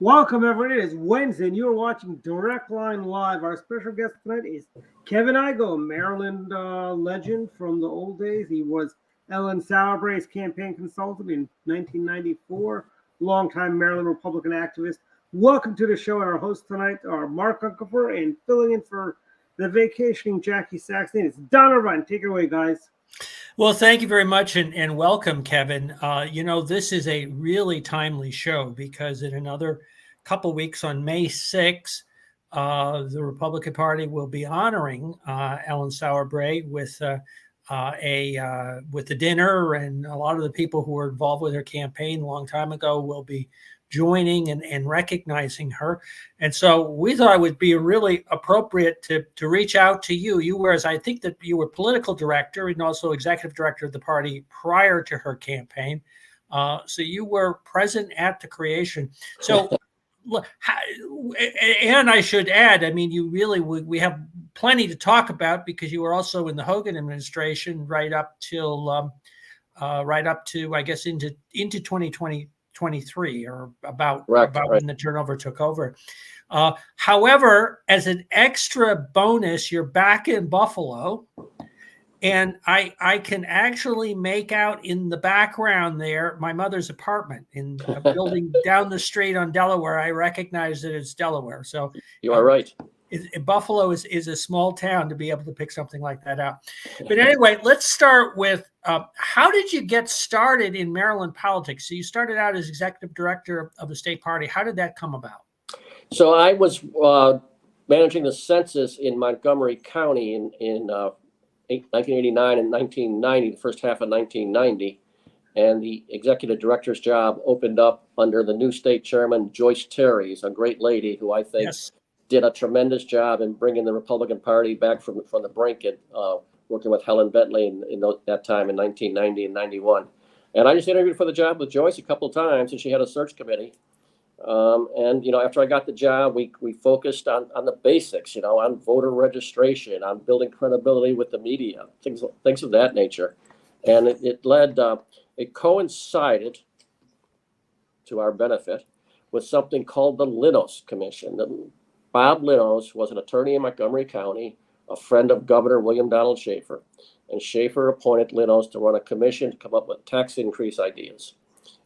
Welcome, everyone. It is Wednesday, and you are watching Directline Live. Our special guest tonight is Kevin Igoe, a Maryland legend from the old days. He was Ellen Sauerbrey's campaign consultant in 1994, longtime Maryland Republican activist. Welcome to the show. Our hosts tonight are Mark Unkefer, and filling in for the vacationing Jackie Saxton. It's Donovan. Take it away, guys. Well, thank you very much, and welcome, Kevin. This is a really timely show because in another couple weeks on May 6th, the Republican Party will be honoring Ellen Sauerbrey with the dinner, and a lot of the people who were involved with her campaign a long time ago will be joining and recognizing her. And so we thought it would be really appropriate to reach out to you. You were, as I think that you were political director and also executive director of the party prior to her campaign. So you were present at the creation. So, and I should add, I mean, we have plenty to talk about because you were also in the Hogan administration right up to, I guess, into 2023 or about when the turnover took over. However, as an extra bonus, you're back in Buffalo, and I can actually make out in the background there my mother's apartment in a building down the street on Delaware. I recognize that it's Delaware. So you are right. Buffalo is a small town to be able to pick something like that out. But anyway, let's start with how did you get started in Maryland politics? So you started out as executive director of the state party. How did that come about? So I was managing the census in Montgomery County in 1989 and 1990, the first half of 1990. And the executive director's job opened up under the new state chairman, Joyce Terry, a great lady who I think did a tremendous job in bringing the Republican Party back from the brink and working with Helen Bentley in that time in 1990 and 91. And I just interviewed for the job with Joyce a couple of times, and she had a search committee. After I got the job, we focused on the basics, on voter registration, on building credibility with the media, things of that nature. And it coincided, to our benefit, with something called the Linos Commission. Bob Linos was an attorney in Montgomery County, a friend of Governor William Donald Schaefer, and Schaefer appointed Linos to run a commission to come up with tax increase ideas.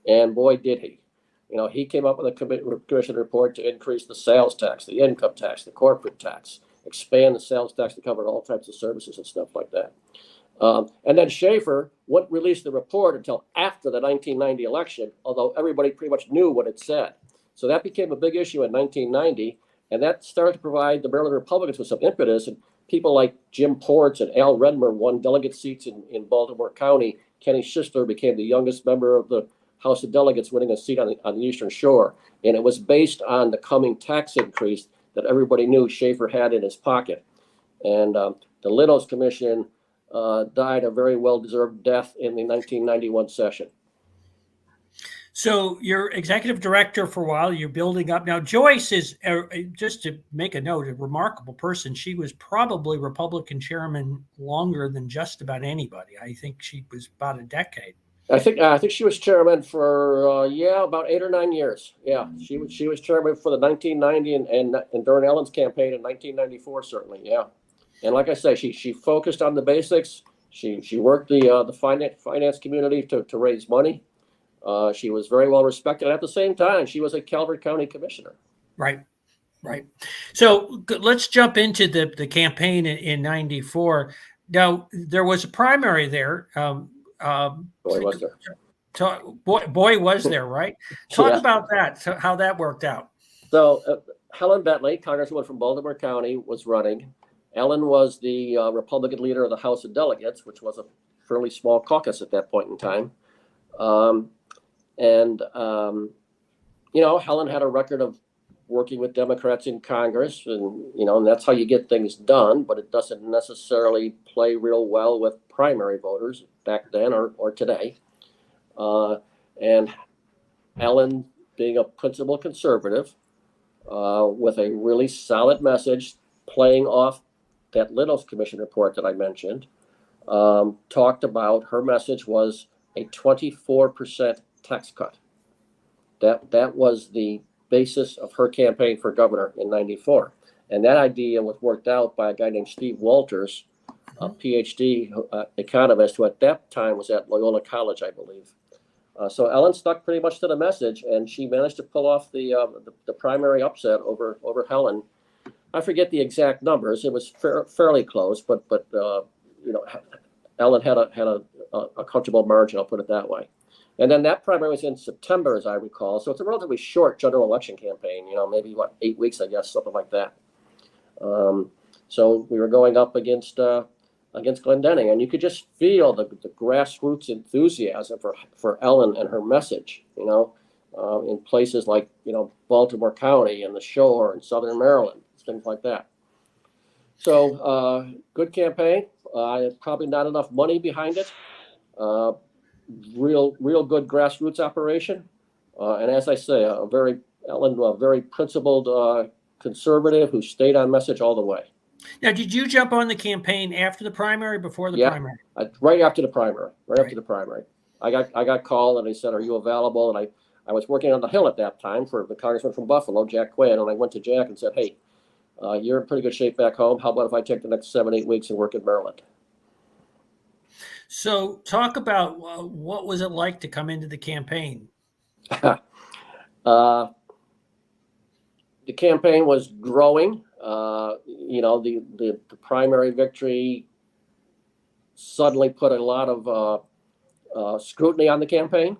And boy, did he. He came up with a commission report to increase the sales tax, the income tax, the corporate tax, expand the sales tax to cover all types of services and stuff like that. And then Schaefer wouldn't release the report until after the 1990 election, although everybody pretty much knew what it said. So that became a big issue in 1990. And that started to provide the Maryland Republicans with some impetus. And people like Jim Ports and Al Redmer won delegate seats in Baltimore County. Kenny Schistler became the youngest member of the House of Delegates, winning a seat on the Eastern Shore. And it was based on the coming tax increase that everybody knew Schaefer had in his pocket. And the Linos Commission died a very well-deserved death in the 1991 session. So you're executive director for a while, you're building up. Now, Joyce is, just to make a note, a remarkable person. She was probably Republican chairman longer than just about anybody. I think she was about a decade. I think she was chairman for, about 8 or 9 years. Yeah, she was chairman for the 1990 and during Ellen's campaign in 1994, certainly, yeah. And like I say, she focused on the basics. She worked the finance community to raise money. She was very well respected. At the same time, she was a Calvert County commissioner. Right. So let's jump into the campaign in 94. Now, there was a primary there. Boy, was there. Boy, was there, right? Talk about that, how that worked out. So Helen Bentley, Congresswoman from Baltimore County, was running. Ellen was the Republican leader of the House of Delegates, which was a fairly small caucus at that point in time. Helen had a record of working with Democrats in Congress, and that's how you get things done, but it doesn't necessarily play real well with primary voters back then or today. And Ellen, being a principled conservative, with a really solid message, playing off that Linos Commission report that I mentioned, talked about, her message was a 24% tax cut. That was the basis of her campaign for governor in '94. And that idea was worked out by a guy named Steve Walters, a PhD economist who at that time was at Loyola College, I believe. So Ellen stuck pretty much to the message, and she managed to pull off the primary upset over Helen. I forget the exact numbers. It was fairly close, but Ellen had a comfortable margin. I'll put it that way. And then that primary was in September, as I recall. So it's a relatively short general election campaign. Maybe 8 weeks, I guess, something like that. So we were going up against Glendenning, and you could just feel the grassroots enthusiasm for Ellen and her message, in places like, Baltimore County and the Shore and Southern Maryland, things like that. So good campaign, probably not enough money behind it. Real good grassroots operation. And as I say, Ellen, a very principled conservative who stayed on message all the way. Now, did you jump on the campaign after the primary, before the primary? Right after the primary. After the primary, I got called and they said, "Are you available?" And I was working on the Hill at that time for the congressman from Buffalo, Jack Quinn, and I went to Jack and said, "Hey, you're in pretty good shape back home. How about if I take the next 7-8 weeks and work in Maryland?" So, talk about what was it like to come into the campaign? The campaign was growing. The primary victory suddenly put a lot of scrutiny on the campaign.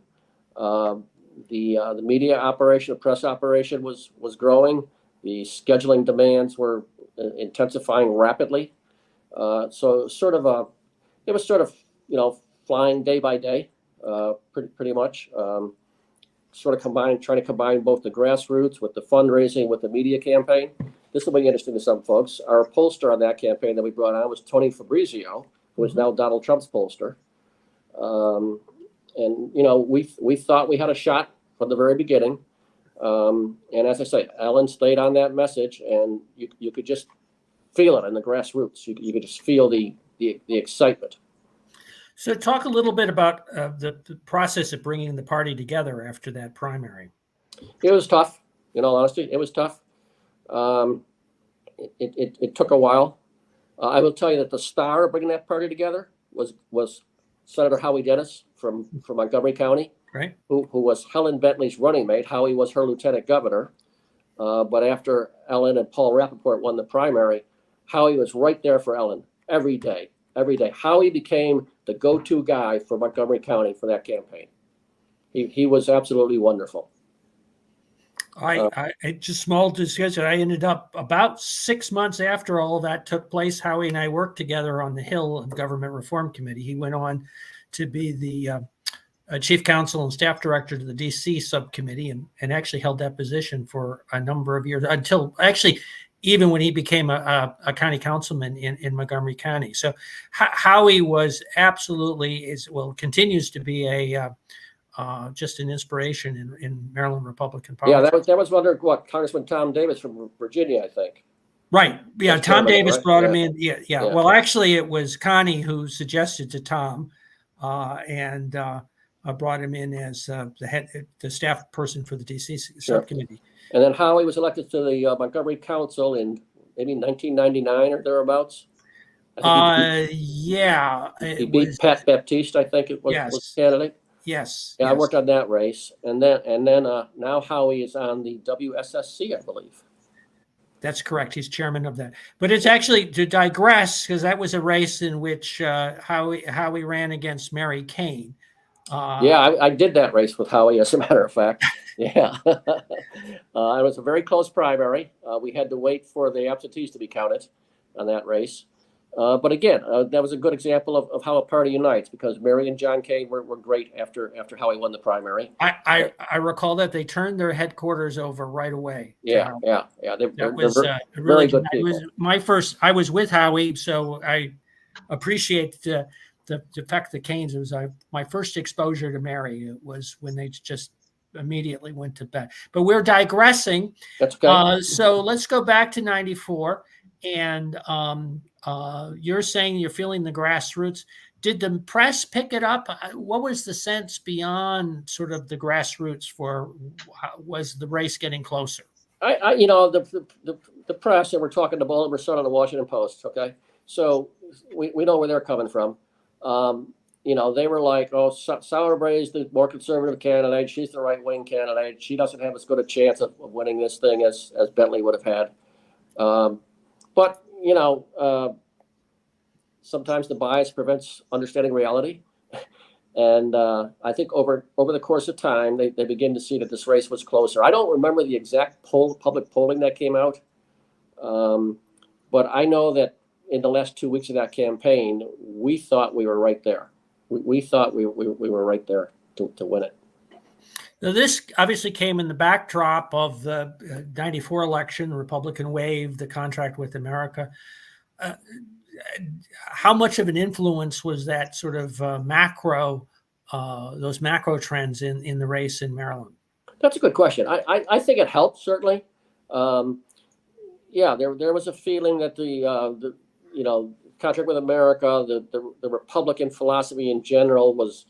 The media operation, the press operation was growing. The scheduling demands were intensifying rapidly. So it was sort of flying day by day, pretty much. Trying to combine both the grassroots with the fundraising with the media campaign. This will be interesting to some folks. Our pollster on that campaign that we brought on was Tony Fabrizio, who is now Donald Trump's pollster. We thought we had a shot from the very beginning. And as I say, Ellen stayed on that message, and you could just feel it in the grassroots. You could just feel the excitement. So talk a little bit about the process of bringing the party together after that primary. It was tough. In all honesty, it was tough. It took a while. I will tell you that the star of bringing that party together was Senator Howie Dennis from Montgomery County, right? Who was Helen Bentley's running mate. Howie was her lieutenant governor. But after Ellen and Paul Rappaport won the primary, Howie was right there for Ellen every day. Howie became the go-to guy for Montgomery County for that campaign. He was absolutely wonderful. I just small discussion. I ended up about 6 months after all of that took place. Howie and I worked together on the Hill of Government Reform Committee. He went on to be the chief counsel and staff director to the DC subcommittee, and actually held that position for a number of years until actually even when he became a county councilman in Montgomery County. So Howie was absolutely continues to be just an inspiration in Maryland Republican politics. Yeah, that was under Congressman Tom Davis from Virginia, I think. Right. Yeah, That's Tom Davis brought him in. Yeah. Well, actually, it was Connie who suggested to Tom, and brought him in as the staff person for the DC subcommittee. And then Howie was elected to the Montgomery Council in maybe 1999 or thereabouts. He beat Pat Baptiste, I think it was, was candidate. Yes. Yeah, I worked on that race, and then now Howie is on the WSSC, I believe. That's correct. He's chairman of that. But it's actually, to digress, because that was a race in which Howie ran against Mary Kane. I did that race with Howie, as a matter of fact. Yeah. It was a very close primary. We had to wait for the absentees to be counted on that race. But again, that was a good example of how a party unites, because Mary and John Kane were great after Howie won the primary. I recall that they turned their headquarters over right away. Yeah. They're Really good people. I was with Howie, so I appreciate the fact that Kane's was my first exposure to Mary. It was when they just immediately went to bed. But we're digressing. That's okay. So let's go back to 94. And you're saying you're feeling the grassroots. did the press pick it up? What was the sense beyond sort of the grassroots for was the race getting closer? The press, and we're talking the Baltimore Sun and the Washington Post. Okay, so we know where they're coming from. They were like, oh, Sauerbrei is the more conservative candidate. She's the right wing candidate. She doesn't have as good a chance of winning this thing as Bentley would have had. But sometimes the bias prevents understanding reality. And I think over the course of time, they begin to see that this race was closer. I don't remember the exact public polling that came out. But I know that in the last 2 weeks of that campaign, we thought we were right there. We thought we were right there to win it. Now, this obviously came in the backdrop of the 94 election, the Republican wave, the contract with America. How much of an influence was that sort of those macro trends in the race in Maryland? That's a good question. I think it helped, certainly. There was a feeling that the contract with America, the Republican philosophy in general was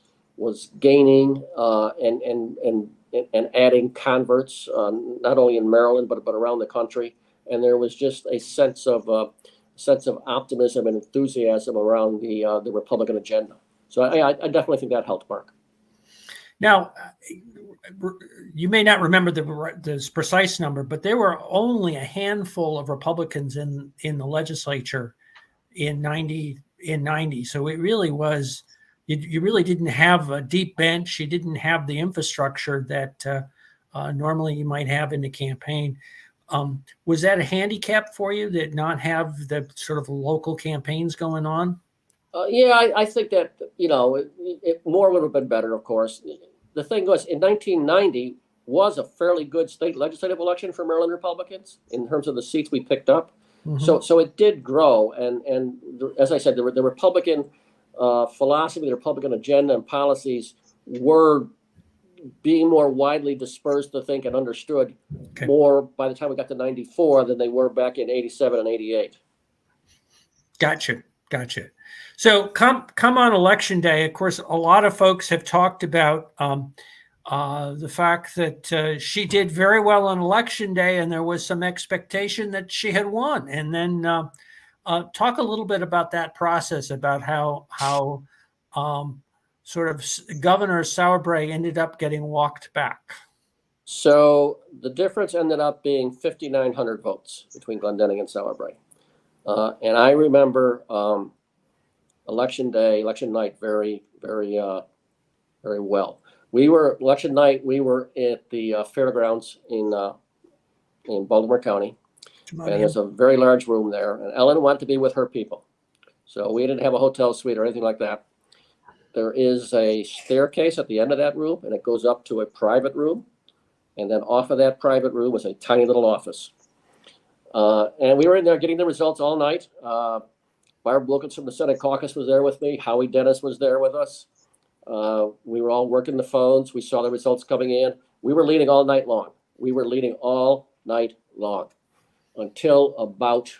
gaining and adding converts, not only in Maryland but around the country. And there was just a sense of optimism and enthusiasm around the Republican agenda. So I definitely think that helped, Mark. Now, you may not remember the precise number, but there were only a handful of Republicans in the legislature in 90. So it really was, you really didn't have a deep bench. You didn't have the infrastructure that normally you might have in the campaign. Was that a handicap for you, that not have the sort of local campaigns going on? I think that, more would have been better, of course. The thing was, in 1990 was a fairly good state legislative election for Maryland Republicans in terms of the seats we picked up. Mm-hmm. So it did grow. And as I said, the Republican philosophy, the Republican agenda and policies were being more widely dispersed, I think, and understood more by the time we got to 94 than they were back in 87 and 88. Gotcha. So come on election day, of course, a lot of folks have talked about the fact that she did very well on election day, and there was some expectation that she had won. And then talk a little bit about that process, about how sort of Governor Sauerbrei ended up getting walked back. So the difference ended up being 5,900 votes between Glendenning and Sauerbrei. And I remember election night very, very, very well. Election night, we were at the fairgrounds in Baltimore County. And there's a very large room there. And Ellen wanted to be with her people. So we didn't have a hotel suite or anything like that. There is a staircase at the end of that room, and it goes up to a private room. And then off of that private room was a tiny little office. And we were in there getting the results all night. Barb Wilkins from the Senate caucus was there with me. Howie Dennis was there with us. We were all working the phones. We saw the results coming in. We were leading all night long. Until about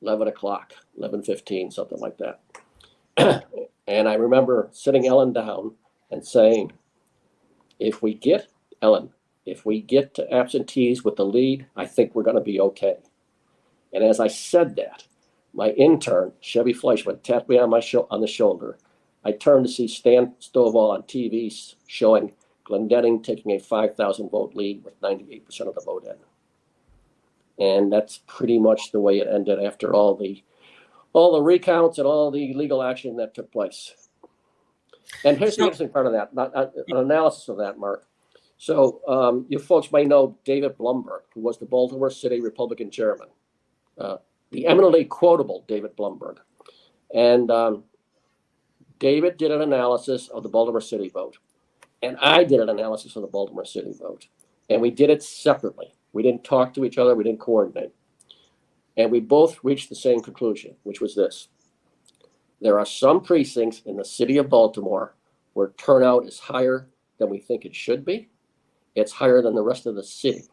11 o'clock, 11:15, something like that. And I remember sitting Ellen down and saying, if we get to absentees with the lead, I think we're going to be okay. And as I said that, my intern, Chevy Fleischman, tapped me on the shoulder. I turned to see Stan Stovall on TV showing Glendenning taking a 5,000 vote lead with 98% of the vote in. And that's pretty much the way it ended after all the recounts and all the legal action that took place. And here's the interesting part of that, an analysis of that, Mark. So you folks may know David Blumberg, who was the Baltimore City Republican chairman, the eminently quotable David Blumberg. And David did an analysis of the Baltimore City vote. And I did an analysis of the Baltimore City vote. And we did it separately. We didn't talk to each other. We didn't coordinate. And we both reached the same conclusion, which was this. There are some precincts in the city of Baltimore where turnout is higher than we think it should be. It's higher than the rest of the city.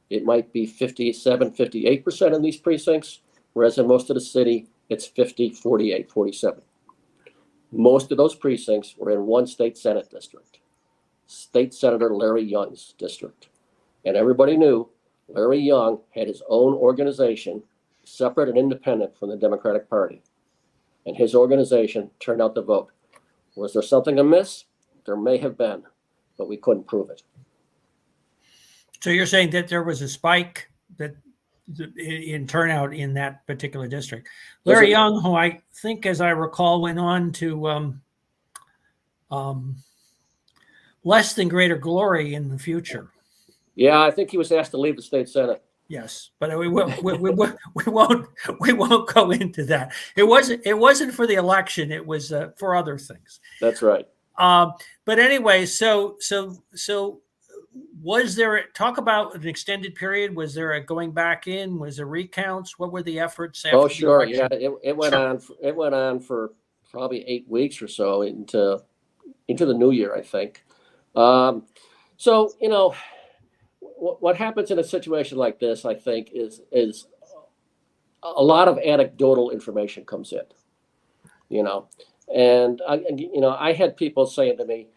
It might be 57, 58% in these precincts, whereas in most of the city, it's 50, 48, 47. Most of those precincts were in one state Senate district, State Senator Larry Young's district. And everybody knew Larry Young had his own organization, separate and independent from the Democratic Party. And his organization turned out the vote. Was there something amiss? There may have been, but we couldn't prove it. So you're saying that there was a spike that in turnout in that particular district. Larry Young, who I think, as I recall, went on to less than greater glory in the future. Yeah, I think he was asked to leave the state Senate. Yes, but we won't go into that. It wasn't for the election. It was for other things. That's right. But anyway, so was there talk about an extended period? Was there a going back in? Was there recounts? What were the efforts? Oh, sure. Yeah, it went on. It went on for probably 8 weeks or so into the new year, I think. So what happens in a situation like this, I think, is a lot of anecdotal information comes in. And I had people saying to me,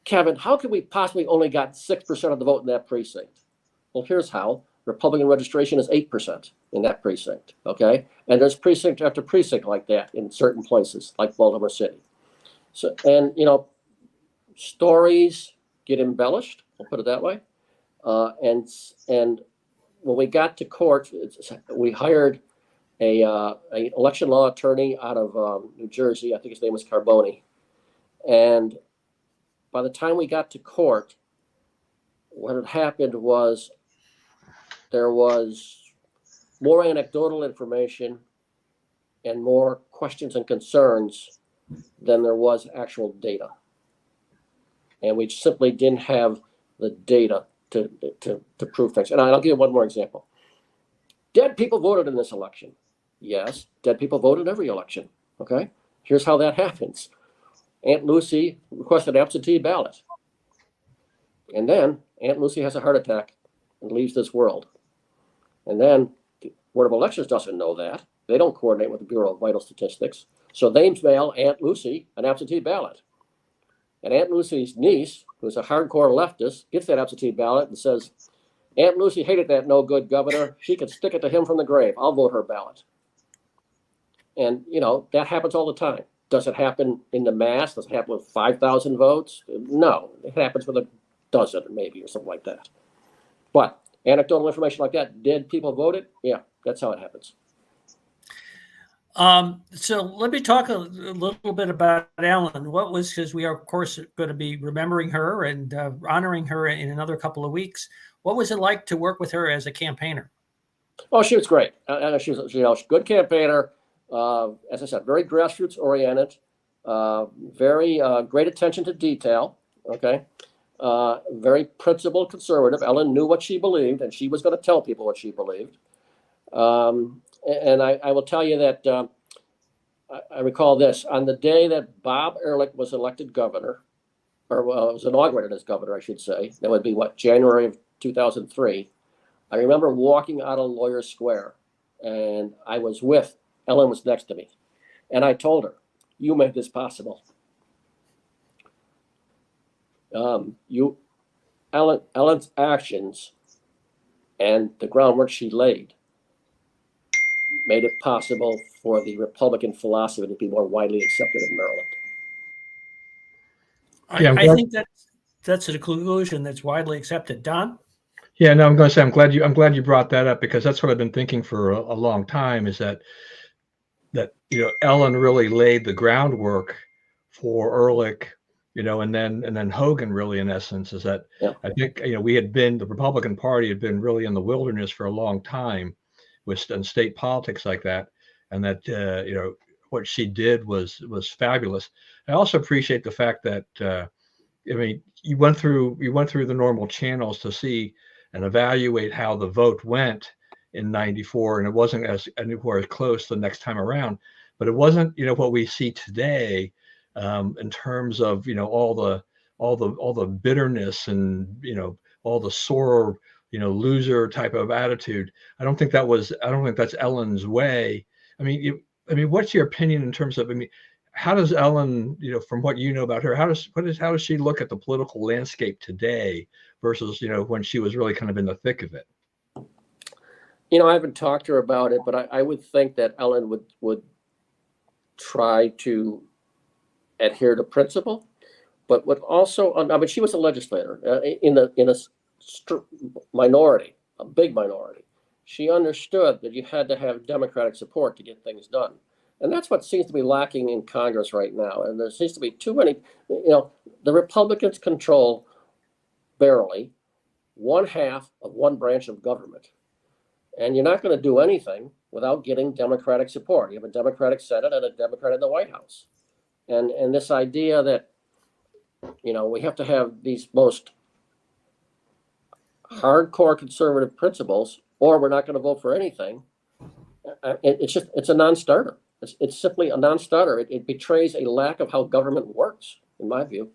Kevin, how could we possibly only got 6% of the vote in that precinct? Well, here's how. Republican registration is 8% in that precinct, okay? And there's precinct after precinct like that in certain places, like Baltimore City. So, and, stories get embellished, I'll put it that way. And when we got to court, we hired an election law attorney out of New Jersey. I think his name was Carboni. And by the time we got to court, what had happened was there was more anecdotal information and more questions and concerns than there was actual data. And we simply didn't have the data to prove things. And I'll give you one more example. Dead people voted in this election. Yes, dead people vote in every election. Okay, here's how that happens. Aunt Lucy requested an absentee ballot. And then Aunt Lucy has a heart attack and leaves this world. And then the Board of Elections doesn't know that. They don't coordinate with the Bureau of Vital Statistics. So they mail Aunt Lucy an absentee ballot. And Aunt Lucy's niece, who's a hardcore leftist, gets that absentee ballot and says, Aunt Lucy hated that no good governor. She could stick it to him from the grave. I'll vote her ballot. And, that happens all the time. Does it happen in the mass? Does it happen with 5,000 votes? No, it happens with a dozen maybe or something like that. But anecdotal information like that, dead people voted? Yeah, that's how it happens. So let me talk a little bit about Ellen. Because we are, of course, going to be remembering her and honoring her in another couple of weeks. What was it like to work with her as a campaigner? Oh, she was great. She was a good campaigner. As I said, very grassroots oriented, very great attention to detail. Okay. Very principled conservative. Ellen knew what she believed, and she was going to tell people what she believed. And I will tell you that I recall this. On the day that Bob Ehrlich was elected governor, or was inaugurated as governor, I should say, that would be January of 2003. I remember walking out of Lawyers Square, and I was with Ellen was next to me, and I told her, "You made this possible. Ellen's actions and the groundwork she laid made it possible for the Republican philosophy to be more widely accepted in Maryland." I think that's a conclusion that's widely accepted. Don? Yeah, no, I'm going to say I'm glad you brought that up, because that's what I've been thinking for a long time, is that Ellen really laid the groundwork for Ehrlich, and then Hogan, really, in essence, is that I think the Republican Party had been really in the wilderness for a long time with state politics like that, and that what she did was fabulous. I also appreciate the fact that you went through the normal channels to see and evaluate how the vote went in '94, and it wasn't as close the next time around, but it wasn't what we see today in terms of all the bitterness and all the sore loser type of attitude. I don't think that's Ellen's way. What's your opinion in terms of how does Ellen, from what you know about her, how does she look at the political landscape today versus, when she was really kind of in the thick of it? I haven't talked to her about it, but I would think that Ellen would try to adhere to principle, but would also, I mean, she was a legislator in a minority, a big minority. She understood that you had to have Democratic support to get things done. And that's what seems to be lacking in Congress right now. And there seems to be too many, the Republicans control barely 1/2 of one branch of government. And you're not going to do anything without getting Democratic support. You have a Democratic Senate and a Democrat in the White House. And this idea that, we have to have these most hardcore conservative principles, or we're not going to vote for anything. It's a non-starter. It's simply a non-starter. It betrays a lack of how government works, in my view.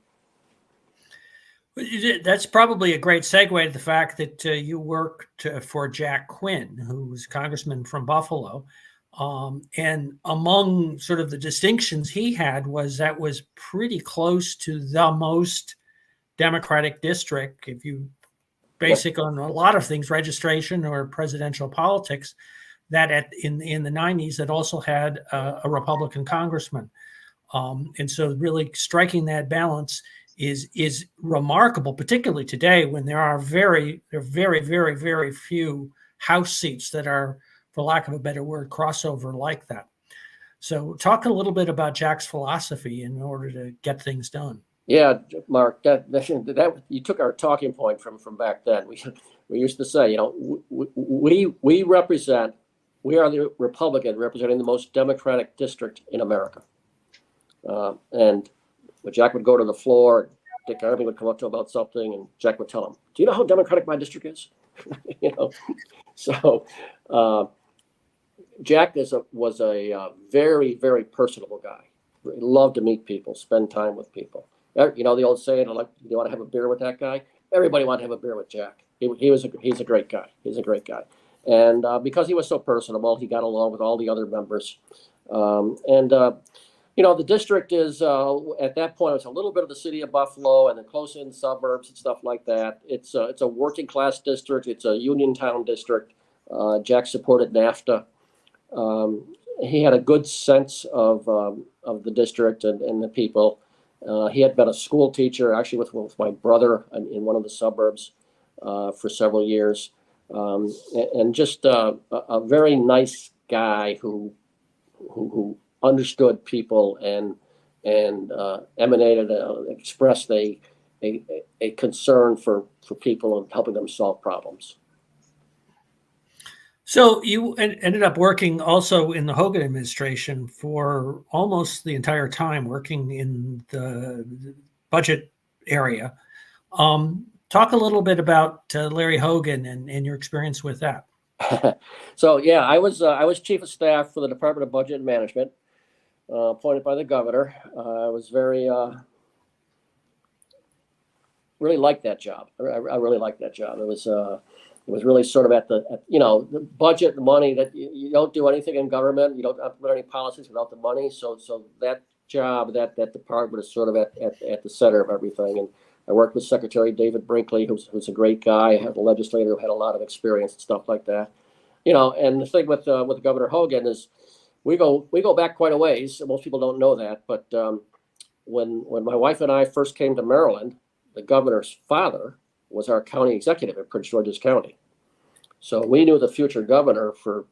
That's probably a great segue to the fact that you worked for Jack Quinn, who's a congressman from Buffalo. And among sort of the distinctions he had was pretty close to the most Democratic district, if you base it on a lot of things, registration or presidential politics, that in the 90s that also had a Republican congressman. And so really striking that balance is remarkable, particularly today when there are very, very few House seats that are, for lack of a better word, crossover like that. So talk a little bit about Jack's philosophy in order to get things done. Yeah, Mark, that you took our talking point from back then. We used to say, we are the Republican representing the most Democratic district in America. And when Jack would go to the floor, Dick Armey would come up to him about something, and Jack would tell him, "Do you know how Democratic my district is?" So Jack was a very, very personable guy. He loved to meet people, spend time with people. The old saying, "You want to have a beer with that guy?" Everybody wanted to have a beer with Jack. He's a great guy. He's a great guy. And because he was so personable, he got along with all the other members. The district is, at that point, it's a little bit of the city of Buffalo and the close-in suburbs and stuff like that. It's a working-class district. It's a Uniontown district. Jack supported NAFTA. He had a good sense of the district and the people. He had been a school teacher, actually with my brother in one of the suburbs for several years. And just a very nice guy who understood people and expressed a concern for people and helping them solve problems. So you ended up working also in the Hogan administration for almost the entire time, working in the budget area. Talk a little bit about Larry Hogan and your experience with that. So yeah, I was chief of staff for the Department of Budget and Management, appointed by the governor. I was really liked that job. I really liked that job. It was really sort of at the budget, the money that you don't do anything in government. You don't implement any policies without the money. So that job, that department is sort of at the center of everything. And I worked with Secretary David Brinkley, who's a great guy. I had a legislator who had a lot of experience and stuff like that. And the thing with Governor Hogan is we go back quite a ways. Most people don't know that, but when my wife and I first came to Maryland, the governor's father was our county executive in Prince George's County. So we knew the future governor for,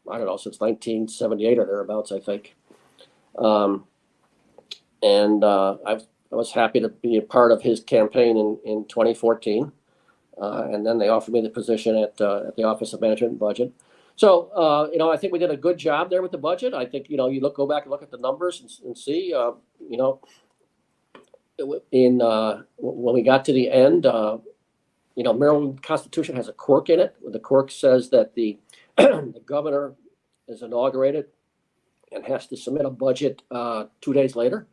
I don't know, since 1978 or thereabouts, I think. I was happy to be a part of his campaign in 2014. And then they offered me the position at the Office of Management and Budget. So, I think we did a good job there with the budget. I think, go back and look at the numbers and see, when we got to the end, Maryland Constitution has a quirk in it. The quirk says that the governor is inaugurated and has to submit a budget 2 days later.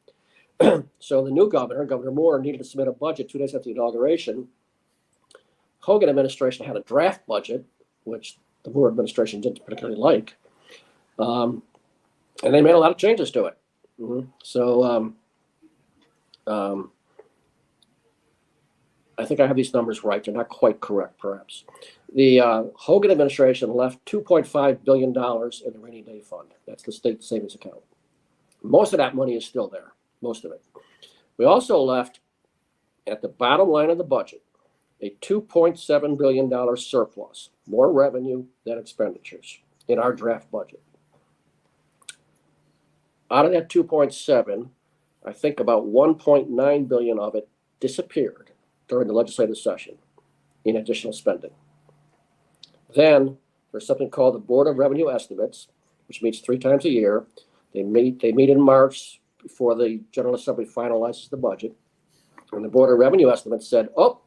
So the new governor, Governor Moore, needed to submit a budget 2 days after the inauguration. Hogan administration had a draft budget, which the Moore administration didn't particularly like. And they made a lot of changes to it. So I think I have these numbers right. They're not quite correct, perhaps. The Hogan administration left $2.5 billion in the rainy day fund. That's the state savings account. Most of that money is still there, most of it. We also left, at the bottom line of the budget, a $2.7 billion surplus, more revenue than expenditures in our draft budget. Out of that 2.7, I think about 1.9 billion of it disappeared during the legislative session in additional spending. Then there's something called the Board of Revenue Estimates, which meets 3 times a year. They meet in March before the General Assembly finalizes the budget. And the Board of Revenue Estimates said, oh,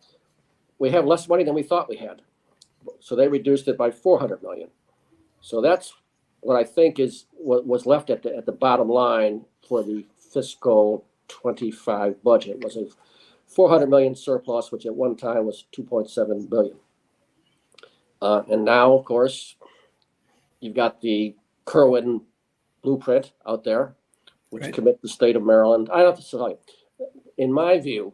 we have less money than we thought we had. So they reduced it by 400 million. So that's what I think is what was left at the bottom line for the fiscal 25 budget was a 400 million surplus, which at one time was 2.7 billion. And now, of course, you've got the Kerwin blueprint out there, which Right. commit the state of Maryland. I have to tell you, in my view,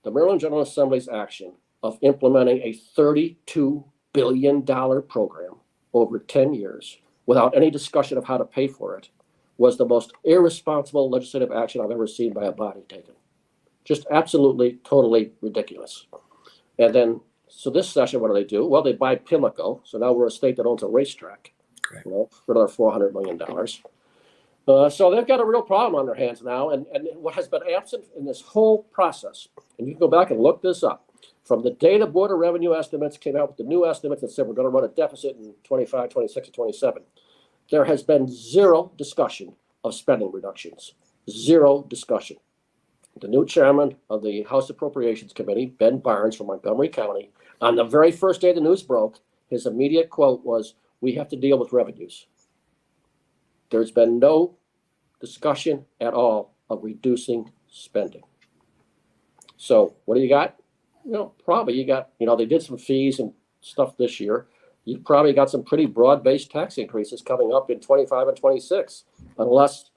the Maryland General Assembly's action of implementing a $32 billion program over 10 years without any discussion of how to pay for it was the most irresponsible legislative action I've ever seen by a body taken. Just absolutely, totally ridiculous. And then, so this session, what do? Well, they buy Pimlico. So now we're a state that owns a racetrack, Correct. For another $400 million. So they've got a real problem on their hands now. And what has been absent in this whole process, and you can go back and look this up, from the day the Board of Revenue Estimates came out with the new estimates that said we're going to run a deficit in 25, 26, and 27, there has been zero discussion of spending reductions. Zero discussion. The new chairman of the House Appropriations Committee, Ben Barnes from Montgomery County, on the very first day the news broke, his immediate quote was, "We have to deal with revenues." There's been no discussion at all of reducing spending. So what do you got? Probably you got, they did some fees and stuff this year. You've probably got some pretty broad-based tax increases coming up in 25 and 26, unless,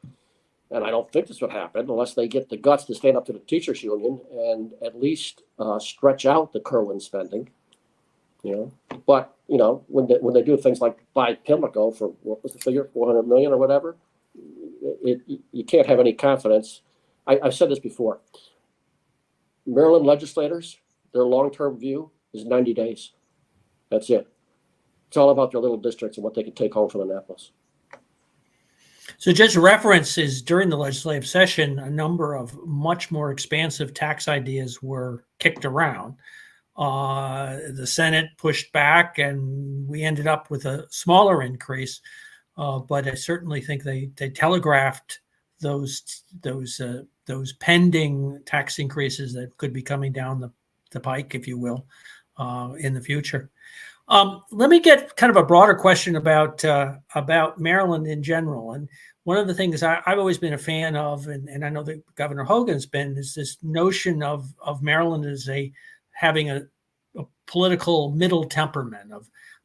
and I don't think this would happen, unless they get the guts to stand up to the teachers union and at least stretch out the Kerwin spending, But, when they do things like buy Pimlico for, what was the figure, 400 million or whatever, you can't have any confidence. I've said this before. Maryland legislators, their long-term view is 90 days. That's it. It's all about their little districts and what they can take home from Annapolis. So just references during the legislative session, a number of much more expansive tax ideas were kicked around. The Senate pushed back and we ended up with a smaller increase. But I certainly think they telegraphed those pending tax increases that could be coming down the pike, if you will, in the future. Let me get kind of a broader question about Maryland in general. And one of the things I've always been a fan of, and I know that Governor Hogan's been, is this notion of Maryland as having a political middle temperament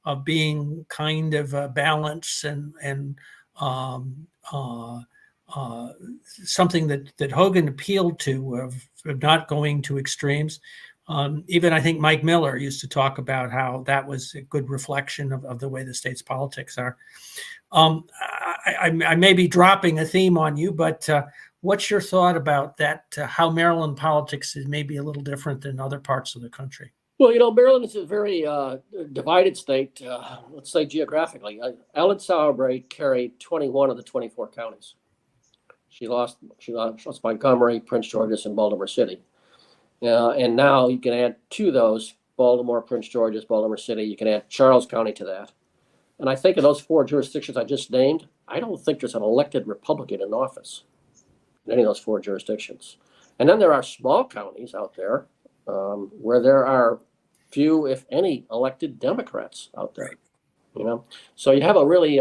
of being kind of balanced and something that Hogan appealed to of not going to extremes. Even I think Mike Miller used to talk about how that was a good reflection of the way the state's politics are. I may be dropping a theme on you, but what's your thought about that, how Maryland politics is maybe a little different than other parts of the country? Well, Maryland is a very divided state, let's say geographically. Ellen Sauerbrey carried 21 of the 24 counties. She lost Montgomery, Prince George's, and Baltimore City. And now you can add to those, Baltimore, Prince George's, Baltimore City. You can add Charles County to that. And I think in those 4 jurisdictions I just named, I don't think there's an elected Republican in office in any of those 4 jurisdictions. And then there are small counties out there where there are few, if any, elected Democrats out there. So you have a really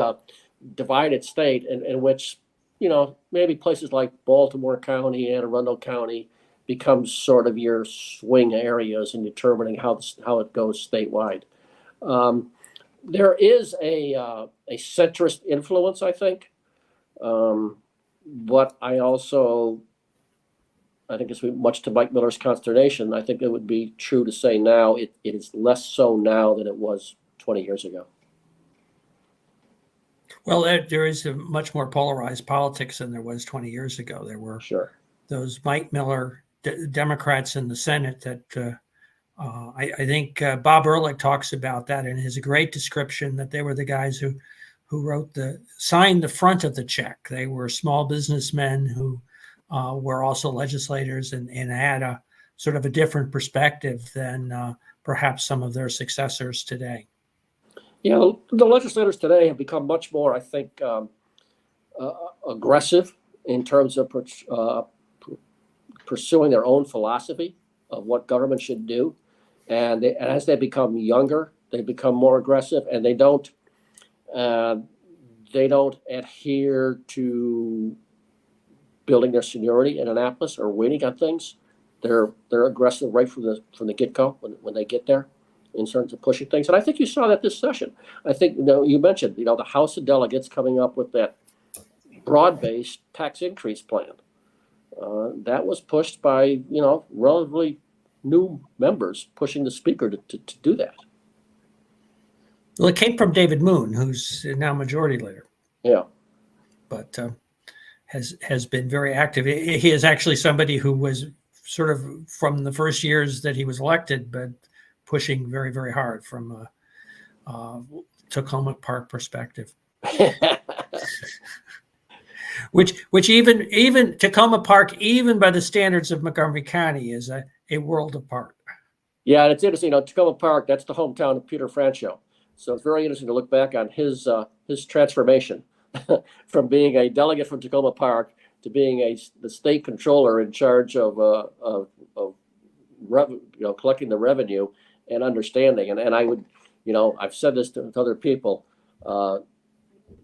divided state in which, maybe places like Baltimore County, Anne Arundel County becomes sort of your swing areas in determining how it goes statewide. There is a centrist influence, I think. But I think it's much to Mike Miller's consternation. I think it would be true to say now it is less so now than it was 20 years ago. Well, there is a much more polarized politics than there was 20 years ago. There were those Mike Miller Democrats in the Senate that I think Bob Ehrlich talks about that in his great description, that they were the guys who signed the front of the check. They were small businessmen who were also legislators and had a sort of a different perspective than perhaps some of their successors today. Yeah, the legislators today have become much more, I think, aggressive in terms of pursuing their own philosophy of what government should do. And as they become younger, they become more aggressive, and they don't adhere to building their seniority in Annapolis or waiting on things. They're aggressive right from the get-go when they get there in terms of pushing things. And I think you saw that this session. I think you mentioned the House of Delegates coming up with that broad-based tax increase plan. That was pushed by relatively new members pushing the speaker to do that. Well, it came from David Moon, who's now majority leader. Yeah, but has been very active. He is actually somebody who was sort of from the first years that he was elected, but pushing very, very hard from a Tacoma Park perspective. which even Tacoma Park, even by the standards of Montgomery County, is a world apart. Yeah, and it's interesting. Tacoma Park, that's the hometown of Peter Franchot. So it's very interesting to look back on his transformation from being a delegate from Tacoma Park to being the state controller in charge of collecting the revenue and understanding. And I would, I've said this to other people.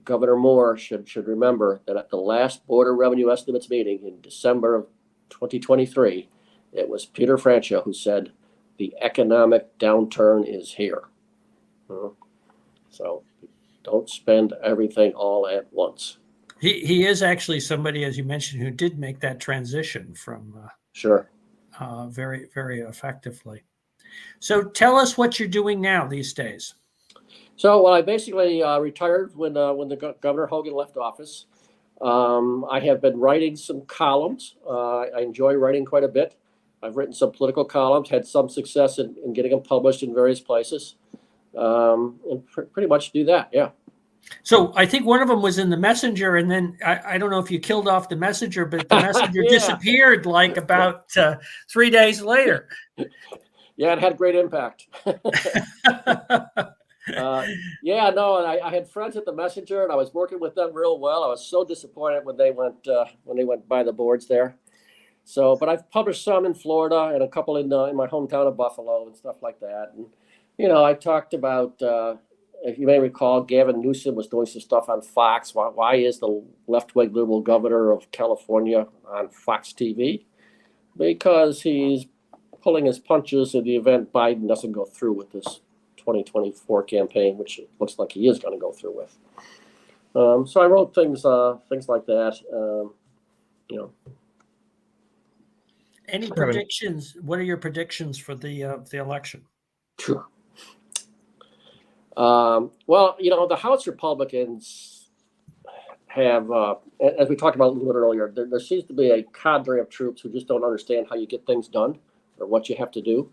Governor Moore should remember that at the last Board of Revenue Estimates meeting in December of 2023, it was Peter Franchot who said, "The economic downturn is here." So don't spend everything all at once. He is actually somebody, as you mentioned, who did make that transition from very, very effectively. So tell us what you're doing now these days. So I basically retired when the Governor Hogan left office. I have been writing some columns. I enjoy writing quite a bit. I've written some political columns, had some success in getting them published in various places, and pretty much do that. Yeah. So I think one of them was in the Messenger, and then I don't know if you killed off the Messenger, but the Messenger disappeared like about 3 days later. Yeah, it had great impact. I had friends at the Messenger, and I was working with them real well. I was so disappointed when they went by the boards there. So, but I've published some in Florida and a couple in my hometown of Buffalo and stuff like that. And I talked about, if you may recall, Gavin Newsom was doing some stuff on Fox. Why is the left-wing liberal governor of California on Fox TV? Because he's pulling his punches in the event Biden doesn't go through with this 2024 campaign, which it looks like he is going to go through with. So I wrote things like that. Any predictions? What are your predictions for the election? Sure. Well, the House Republicans have, as we talked about a little bit earlier, there seems to be a cadre of troops who just don't understand how you get things done or what you have to do.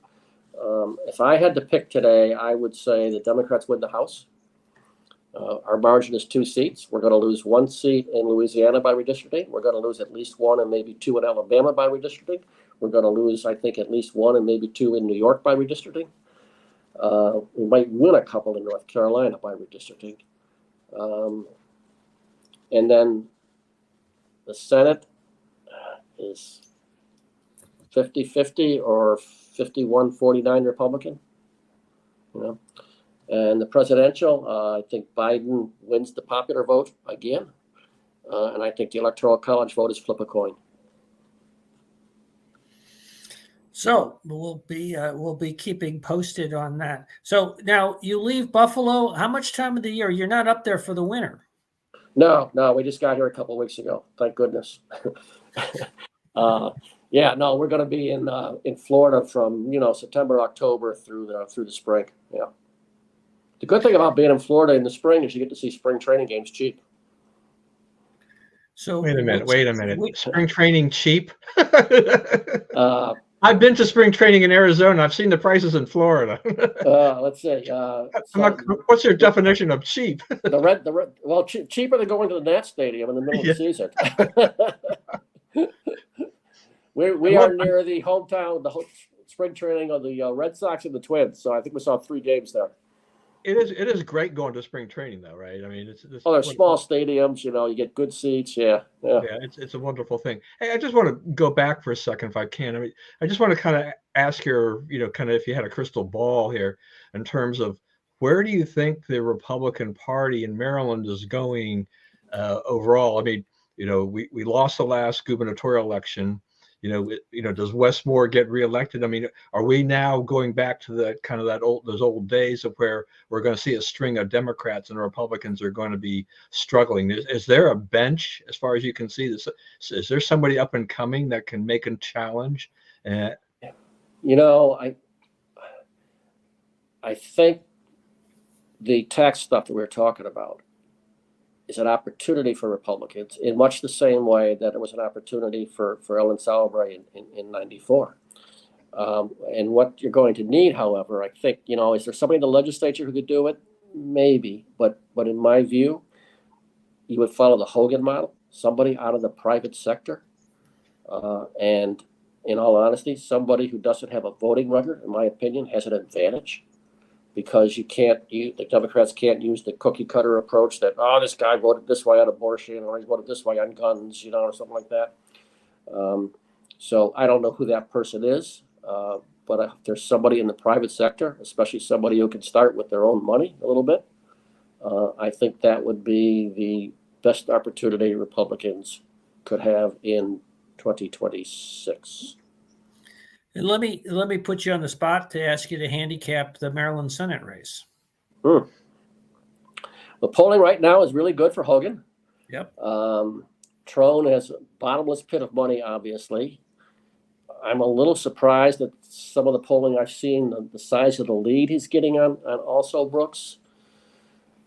If I had to pick today, I would say the Democrats win the House. Our margin is 2 seats. We're going to lose 1 seat in Louisiana by redistricting. We're going to lose at least 1 and maybe 2 in Alabama by redistricting. We're going to lose, I think, at least 1 and maybe 2 in New York by redistricting. We might win a couple in North Carolina by redistricting. And then the Senate is 50-50 or 51-49 Republican. And the presidential, I think Biden wins the popular vote again. And I think the Electoral College vote is flip a coin. So we'll be keeping posted on that. So now you leave Buffalo. How much time of the year? You're not up there for the winter. No, we just got here a couple of weeks ago. Thank goodness. Yeah, no, we're going to be in Florida from September, October through the spring. Yeah. The good thing about being in Florida in the spring is you get to see spring training games cheap. So Wait a minute. Spring training cheap? Uh, I've been to spring training in Arizona. I've seen the prices in Florida. let's see. What's your definition of cheap? Well, cheaper than going to the Nats Stadium in the middle of the season. we are near the hometown, spring training of the Red Sox and the Twins. So I think we saw 3 games there. It is great going to spring training, though, right? I mean, they're small stadiums. You get good seats. Yeah. It's a wonderful thing. Hey, I just want to go back for a second, if I can. I mean, I just want to kind of ask your, kind of if you had a crystal ball here, in terms of where do you think the Republican Party in Maryland is going overall? I mean, we lost the last gubernatorial election. Does Westmore get reelected? I mean, are we now going back to those old days of where we're going to see a string of Democrats and Republicans are going to be struggling? Is there a bench, as far as you can see? Is there somebody up and coming that can make a challenge? I think the tax stuff that we're talking about is an opportunity for Republicans in much the same way that it was an opportunity for Ellen Sauerbrei in 94. And what you're going to need, however, I think, is there somebody in the legislature who could do it? Maybe. But in my view, you would follow the Hogan model, somebody out of the private sector. And in all honesty, somebody who doesn't have a voting record, in my opinion, has an advantage. Because the Democrats can't use the cookie cutter approach that, this guy voted this way on abortion or he voted this way on guns, or something like that. So I don't know who that person is, but if there's somebody in the private sector, especially somebody who can start with their own money a little bit, I think that would be the best opportunity Republicans could have in 2026. And let me put you on the spot to ask you to handicap the Maryland Senate race. The polling right now is really good for Hogan. Yep. Trone has a bottomless pit of money, obviously. I'm a little surprised at some of the polling I've seen, the size of the lead he's getting on also Brooks.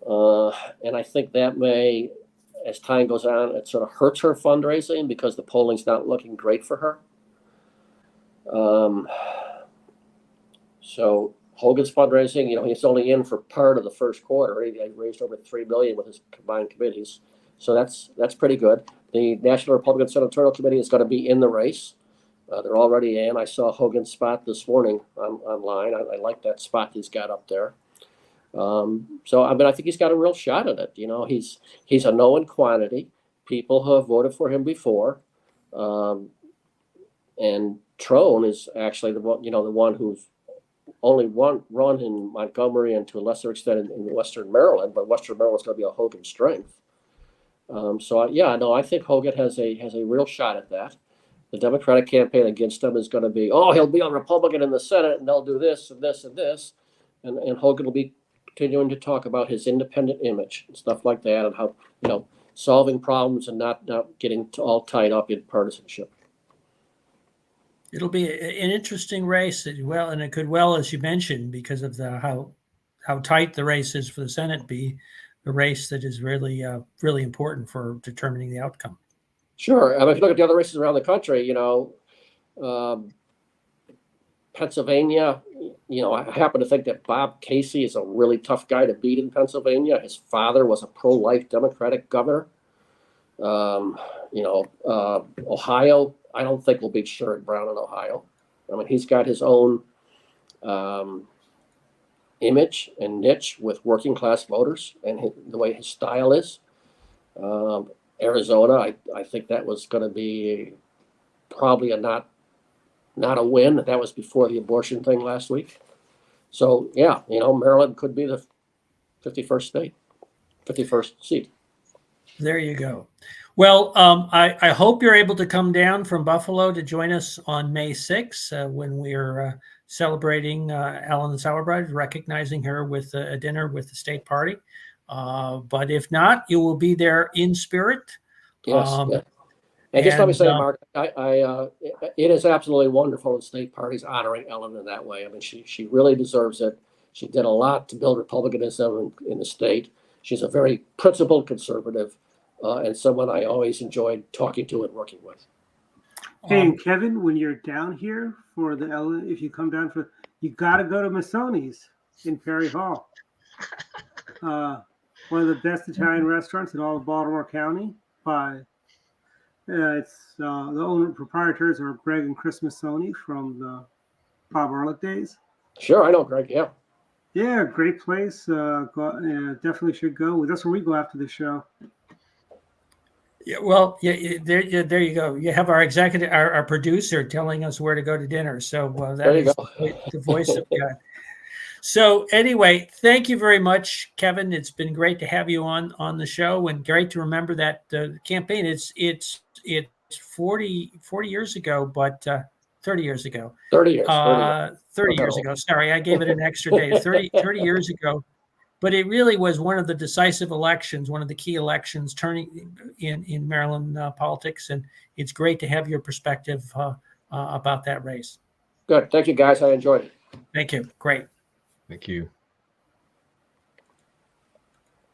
And I think that may, as time goes on, it sort of hurts her fundraising because the polling's not looking great for her. So Hogan's fundraising, he's only in for part of the first quarter. He raised over $3 million with his combined committees. So that's pretty good. The National Republican Senatorial Committee is going to be in the race. They're already in. I saw Hogan's spot this morning online. I like that spot he's got up there. So I think he's got a real shot at it. He's a known quantity. People who have voted for him before. And Trone is actually the one who's only run in Montgomery and to a lesser extent in Western Maryland, but Western Maryland's going to be a Hogan strength. I think Hogan has a real shot at that. The Democratic campaign against him is going to be, he'll be a Republican in the Senate and they'll do this and this and this. And Hogan will be continuing to talk about his independent image and stuff like that and how, solving problems and not getting all tied up in partisanship. It'll be an interesting race, and it could as you mentioned, because of how tight the race is for the Senate, be a race that is really really important for determining the outcome. Sure. If you look at the other races around the country, Pennsylvania, I happen to think that Bob Casey is a really tough guy to beat in Pennsylvania. His father was a pro-life Democratic governor. Ohio, I don't think will beat Sherrod Brown in Ohio. He's got his own image and niche with working class voters and the way his style is. Arizona, I think that was going to be probably not a win. That was before the abortion thing last week. So, Maryland could be the 51st seat. There you go. Well, I hope you're able to come down from Buffalo to join us on May 6th when we're celebrating Ellen Sauerbrei, recognizing her with a dinner with the state party. But if not, you will be there in spirit. Yes. Yeah. And just let me say, Mark, it is absolutely wonderful the state party's honoring Ellen in that way. I mean, she really deserves it. She did a lot to build republicanism in the state. She's a very principled conservative, and someone I always enjoyed talking to and working with. Hey, and Kevin, when you're down here for the Ellen, if you come down for, you got to go to Masoni's in Perry Hall. One of the best Italian restaurants in all of Baltimore County. It's the owner proprietors are Greg and Chris Masoni from the Bob Arlett days. Sure, I know Greg. Yeah. Yeah, great place. Definitely should go. That's where we go after the show. Yeah, well, there you go. You have our executive, our producer, telling us where to go to dinner. So that is the voice of God. So anyway, thank you very much, Kevin. It's been great to have you on the show, and great to remember that campaign. It's 40 years ago, but 30 years ago. 30 years. 30 years ago. Sorry, I gave it an extra day. 30 years ago. But it really was one of the decisive elections, one of the key elections turning in Maryland politics. And it's great to have your perspective about that race. Good. Thank you, guys. I enjoyed it. Thank you. Great. Thank you.